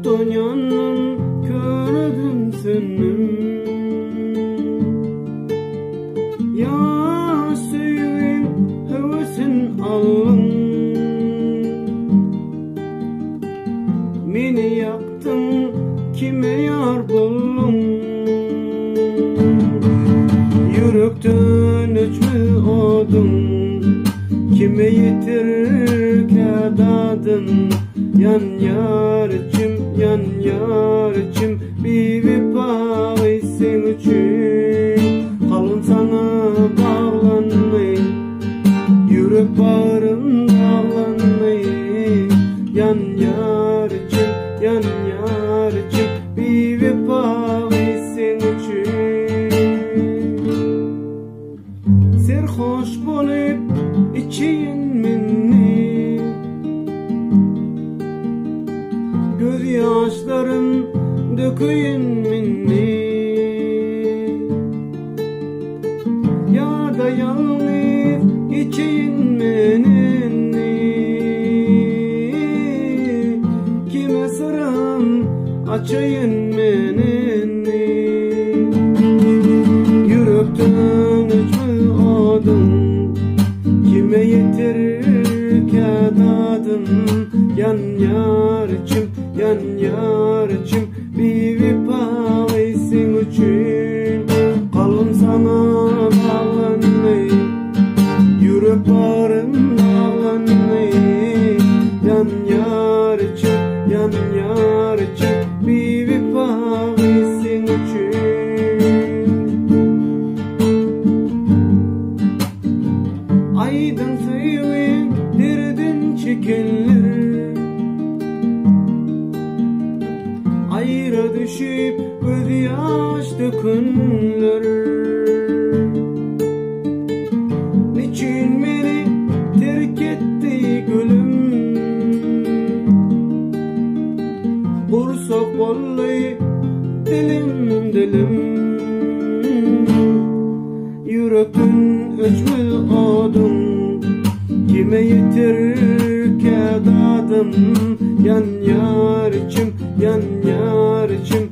dünyanın körüdün senim. Ya suyun hevesin alın, meni yaktın kime yar buldun? Yürekten öçmü odun, kime yetirir kadadın? Yan yarıcım, yan yarıcım, bir vefalı sen için. Kalın sana bağlanmayı, yürek bağrım dağlanmayı. Yan yarıcım, yan yarıcım, bir vefalı sen için. Serhoş bolup için minni, göz yaşlarım döküyün minni. Ya da yalnız için menini, kime sırrım açayın menini. Yürekten öçmü odun, kime yetirir kadadın? Yan yarıcım, yan yarıcım, bir vefalı sen için. Kalın sana bağlanmayı, yürek bağrım dağlanmayı. Yan yarıcım, yan yarıcım, bir vefalı sen için. Aydın suyu derden çekenler, ayrı düşüp göz yaş dökünler. Niçin beni terk etti gülüm? Bursak vallahi dilim dilim. Yürekten öçmü odun, kime yetirir kadadın? Yan yarıcım, yan yarıcım,